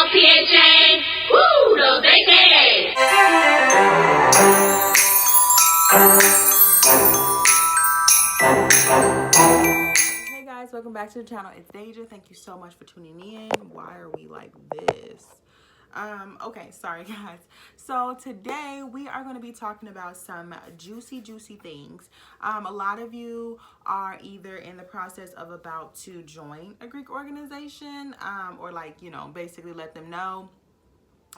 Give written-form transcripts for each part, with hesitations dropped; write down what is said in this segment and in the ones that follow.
NPHC. Woo, those AKAs. Hey guys, welcome back to the channel. It's Deja. Thank you so much for tuning in. Why are we like this? Okay, sorry guys. So today we are going to be talking about some juicy things. A lot of you are either in the process of about to join a Greek organization, or like, you know, basically let them know,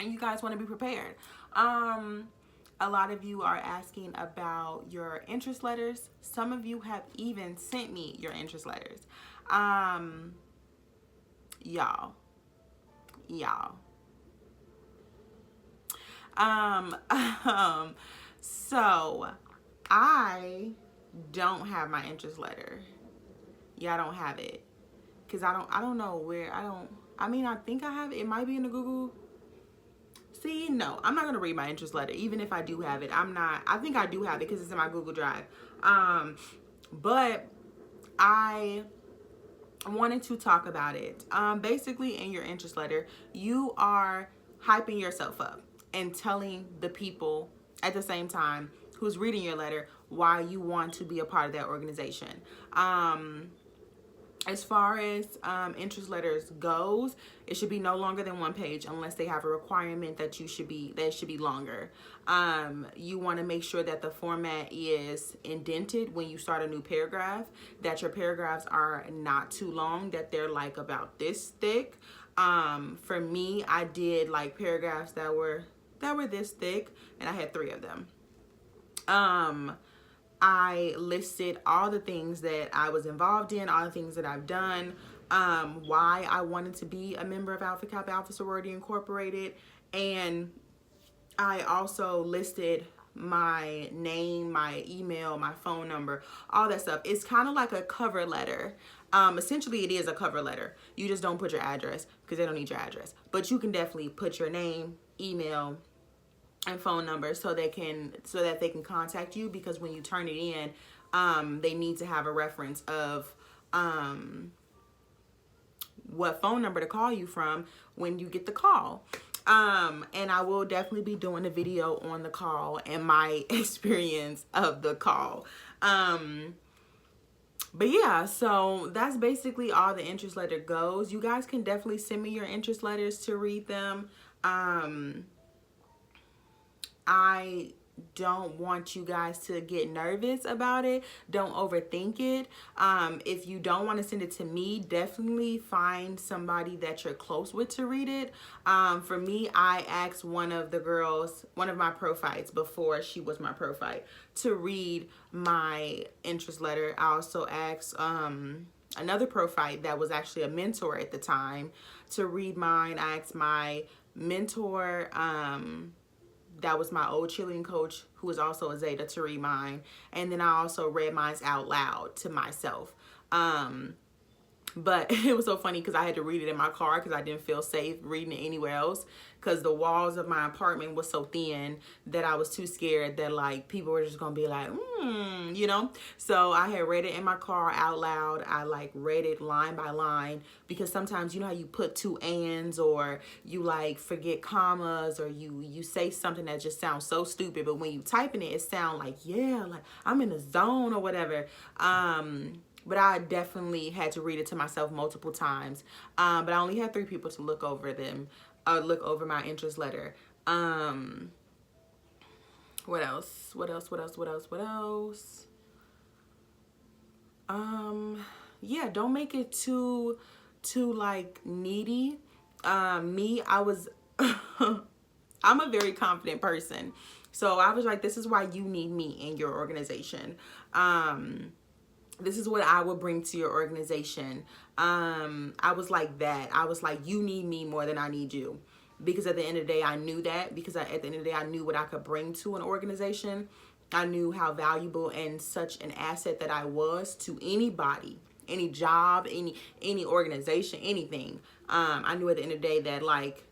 and you guys want to be prepared. A lot of you are asking about your interest letters. Some of you have even sent me your interest letters. Y'all. So I don't have my interest letter. Yeah, I don't have it. Cause I don't know where, I mean, I think I have it. It might be in the Google. See, no, I'm not going to read my interest letter. Even if I do have it, I think I do have it because it's in my Google Drive. But I wanted to talk about it. Basically, in your interest letter, you are hyping yourself up and telling the people at the same time who's reading your letter why you want to be a part of that organization. As far as interest letters goes, it should be no longer than 1 page unless they have a requirement that it should be longer. You want to make sure that the format is indented when you start a new paragraph, that your paragraphs are not too long, that they're like about this thick. For me, I did like paragraphs that were this thick, and I had 3 of them. I listed all the things that I was involved in, all the things that I've done, why I wanted to be a member of Alpha Kappa Alpha Sorority Incorporated, and I also listed my name, my email, my phone number, all that stuff. It's kind of like a cover letter. Essentially, it is a cover letter. You just don't put your address because they don't need your address, but you can definitely put your name, email, and phone number so that they can contact you, because when you turn it in, they need to have a reference of what phone number to call you from when you get the call. And I will definitely be doing a video on the call and my experience of the call. But yeah, so that's basically all the interest letter goes. You guys can definitely send me your interest letters to read them. I don't want you guys to get nervous about it. Don't overthink it. If you don't want to send it to me, definitely find somebody that you're close with to read it. For me, I asked one of the girls, one of my prophytes before she was my prophyte, to read my interest letter. I also asked another prophyte that was actually a mentor at the time to read mine. I asked my mentor, that was my old cheerleading coach, who was also a Zeta, to read mine. And then I also read mine out loud to myself. But it was so funny because I had to read it in my car because I didn't feel safe reading it anywhere else, because the walls of my apartment was so thin that I was too scared that like people were just gonna be like, you know. So I had read it in my car out loud. I like read it line by line, because sometimes, you know how you put 2 ands, or you like forget commas, or you say something that just sounds so stupid, but when you typing it, it sound like, yeah, like I'm in the zone or whatever. But I definitely had to read it to myself multiple times. But I only had 3 people to look over them, look over my interest letter. What else? Yeah, don't make it too like needy. Me, I was, I'm a very confident person. So I was like, this is why you need me in your organization. This is what I will bring to your organization. I was like that. I was like, you need me more than I need you. Because at the end of the day, I knew that. Because at the end of the day, I knew what I could bring to an organization. I knew how valuable and such an asset that I was to anybody, any job, any organization, anything. I knew at the end of the day that, like,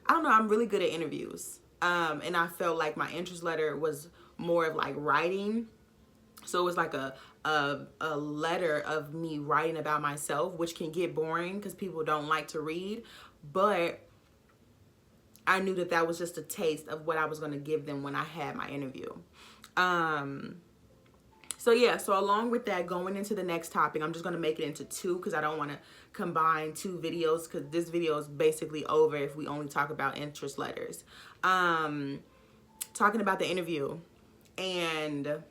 I don't know, I'm really good at interviews. And I felt like my interest letter was more of like writing So it was like a letter of me writing about myself, which can get boring because people don't like to read. But I knew that that was just a taste of what I was going to give them when I had my interview. So yeah, so along with that, going into the next topic, I'm just going to make it into two because I don't want to combine two videos because this video is basically over if we only talk about interest letters. Talking about the interview, and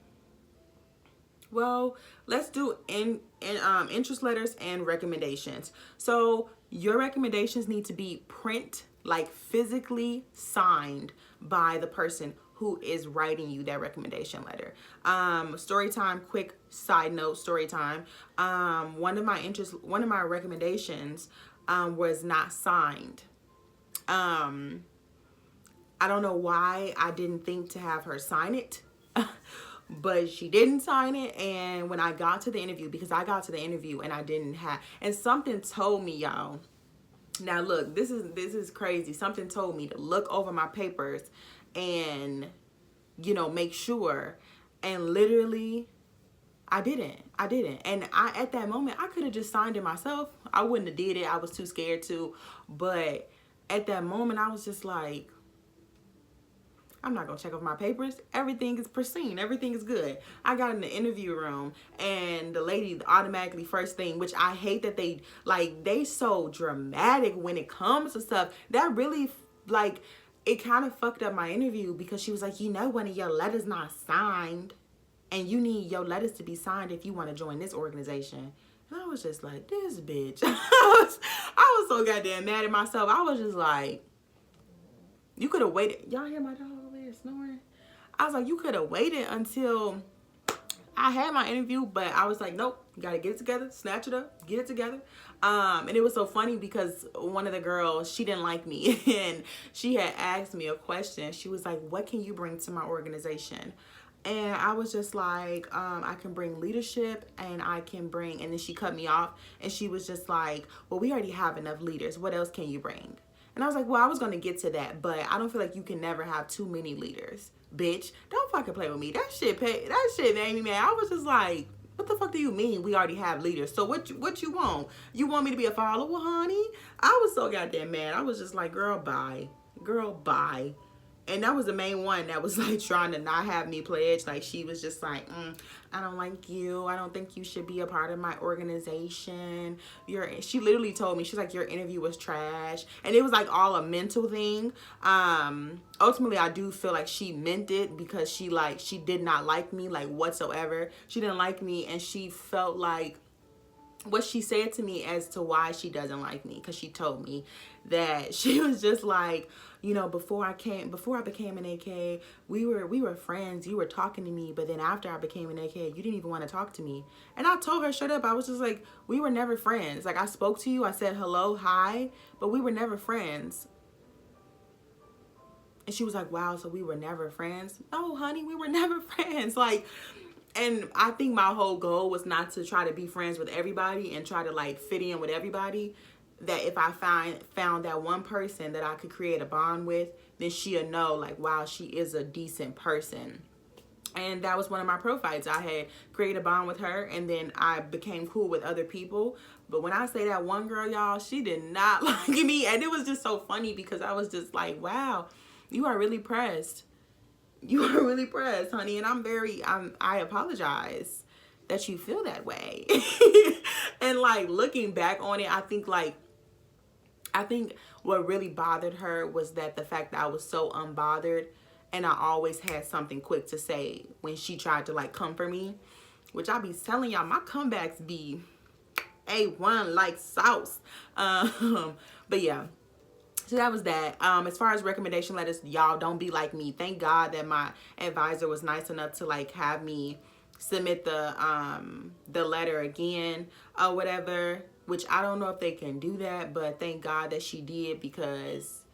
well, let's do interest letters and recommendations. So your recommendations need to be print, like physically signed by the person who is writing you that recommendation letter. Story time, quick side note, story time. One of my recommendations was not signed. I don't know why I didn't think to have her sign it. But she didn't sign it. And when I got to the interview, because I got to the interview and I didn't have, and something told me, y'all, now look, this is crazy. Something told me to look over my papers and, you know, make sure. And literally, I didn't. And at that moment, I could have just signed it myself. I wouldn't have did it. I was too scared to. But at that moment, I was just like, I'm not going to check off my papers. Everything is pristine. Everything is good. I got in the interview room and the lady automatically first thing, which I hate that they so dramatic when it comes to stuff. That really, like, it kind of fucked up my interview because she was like, you know, one of your letters not signed and you need your letters to be signed if you want to join this organization. And I was just like, this bitch. I was so goddamn mad at myself. I was just like, you could have waited. Y'all hear my dog over there snoring? I was like, you could have waited until I had my interview, but I was like, nope, you gotta get it together, snatch it up, get it together. And it was so funny because one of the girls, she didn't like me and she had asked me a question. She was like, what can you bring to my organization? And I was just like, I can bring leadership and I can bring, and then she cut me off and she was just like, well, we already have enough leaders. What else can you bring? And I was like, well, I was going to get to that, but I don't feel like you can never have too many leaders. Bitch, don't fucking play with me. That shit made me mad. I was just like, what the fuck do you mean we already have leaders? So what you want? You want me to be a follower, honey? I was so goddamn mad. I was just like, girl, bye. Girl, bye. And that was the main one that was like trying to not have me pledge. Like she was just like, I don't like you. I don't think you should be a part of my organization. She literally told me, she's like, your interview was trash. And it was like all a mental thing. Ultimately, I do feel like she meant it because she did not like me like whatsoever. She didn't like me and she felt like what she said to me as to why she doesn't like me, because she told me that she was just like, you know, before I became an AK, we were friends. You were talking to me, but then after I became an AK, you didn't even want to talk to me. And I told her straight up, I was just like, we were never friends. Like I spoke to you, I said hello, hi, but we were never friends. And she was like, wow, so we were never friends? No, honey, we were never friends. Like, and I think my whole goal was not to try to be friends with everybody and try to like fit in with everybody. That if I found that one person that I could create a bond with, then she'll know like, wow, she is a decent person. And that was one of my profiles. I had created a bond with her and then I became cool with other people. But when I say that one girl, y'all, she did not like me. And it was just so funny because I was just like, wow, you are really pressed. You are really pressed, honey. And I apologize that you feel that way. And like looking back on it, I think what really bothered her was that the fact that I was so unbothered and I always had something quick to say when she tried to like come for me, which I be telling y'all, my comebacks be A1 like sauce. But yeah. So that was that. As far as recommendation letters, y'all don't be like me. Thank God that my advisor was nice enough to like have me submit the letter again or whatever, which I don't know if they can do that, but thank God that she did, because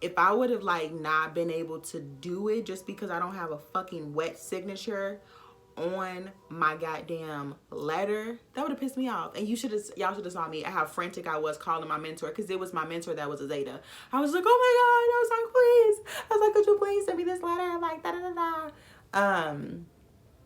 if I would have like not been able to do it just because I don't have a fucking wet signature on my goddamn letter, that would have pissed me off. And y'all should have saw me how frantic I was calling my mentor, because it was my mentor that was a Zeta. I was like, oh my God, I was like, please, could you please send me this letter? I'm like, da da da da.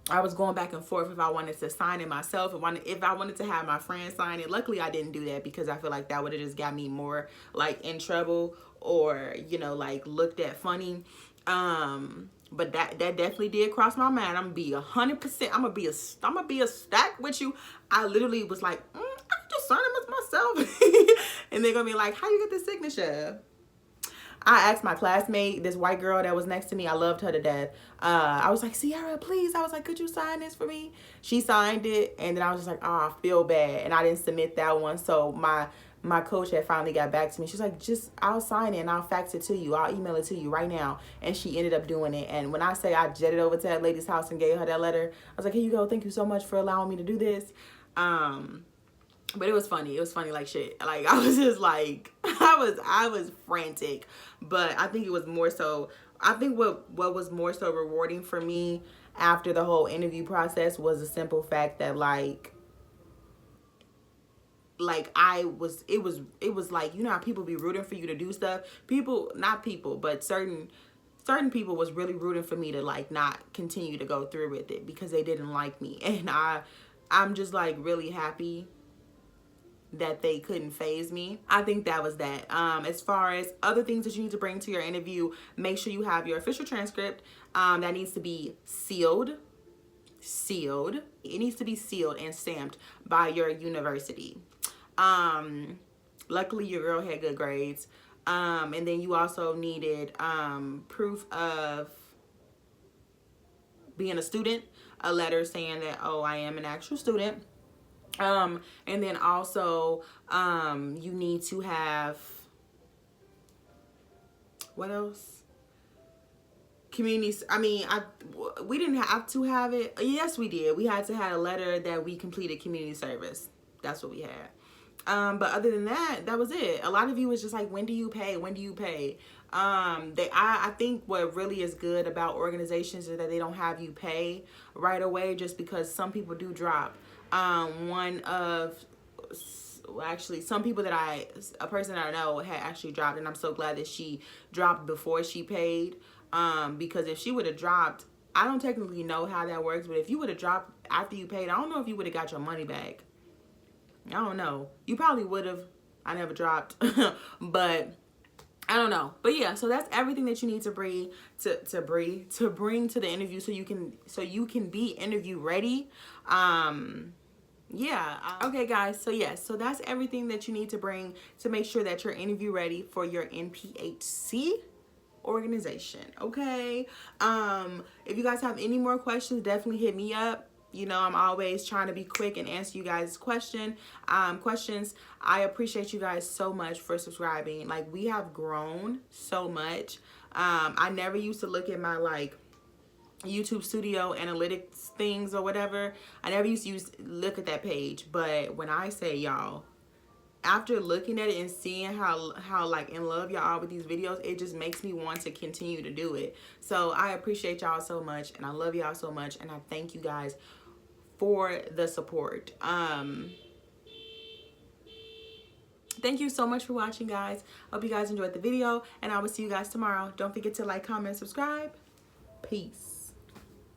I was going back and forth if I wanted to sign it myself, if I wanted to have my friend sign it. Luckily, I didn't do that because I feel like that would have just got me more like in trouble or, you know, like looked at funny. But that definitely did cross my mind. I'm gonna be 100%. I'm gonna be a stack with you. I literally was like, I can just sign it myself, and they're gonna be like, how you get this signature? I asked my classmate, this white girl that was next to me, I loved her to death. I was like, Sierra, please. I was like, could you sign this for me? She signed it, and then I was just like, oh, I feel bad. And I didn't submit that one. So my coach had finally got back to me. She's like, I'll sign it and I'll fax it to you. I'll email it to you right now. And she ended up doing it. And when I say I jetted over to that lady's house and gave her that letter, I was like, here you go. Thank you so much for allowing me to do this. But it was funny. It was funny like shit. Like I was just like, I was frantic. But I think it was more so, I think what was more so rewarding for me after the whole interview process was the simple fact that it was like, you know how people be rooting for you to do stuff? But certain people was really rooting for me to like not continue to go through with it because they didn't like me. And I'm just like really happy that they couldn't phase me. I think that was that. As far as other things that you need to bring to your interview, make sure you have your official transcript. That needs to be sealed. It needs to be sealed and stamped by your university. Luckily your girl had good grades. And then you also needed proof of being a student, a letter saying that, oh, I am an actual student. And then also you need to have, what else? Community. I mean, we didn't have to have it. Yes, we did. We had to have a letter that we completed community service. That's what we had. But other than that, that was it. A lot of you was just like, when do you pay? When do you pay? I think what really is good about organizations is that they don't have you pay right away, just because some people do drop. A person that I know had actually dropped, and I'm so glad that she dropped before she paid. Because if she would have dropped, I don't technically know how that works, but if you would have dropped after you paid, I don't know if you would have got your money back. I don't know. You probably would have. I never dropped, but I don't know. But yeah, so that's everything that you need to bring to bring to the interview, so you can be interview ready. Okay guys, so that's everything that you need to bring to make sure that you're interview ready for your NPHC organization. Okay, if you guys have any more questions, definitely hit me up. You know, I'm always trying to be quick and answer you guys' questions. I appreciate you guys so much for subscribing. Like, we have grown so much. I never used to look at my like YouTube studio analytics things or whatever. I never used to look at that page. But when I say, y'all, after looking at it and seeing how like in love y'all are with these videos, it just makes me want to continue to do it. So I appreciate y'all so much, and I love y'all so much, and I thank you guys for the support. Thank you so much for watching, guys. Hope you guys enjoyed the video, and I will see you guys tomorrow. Don't forget to like, comment, subscribe. Peace.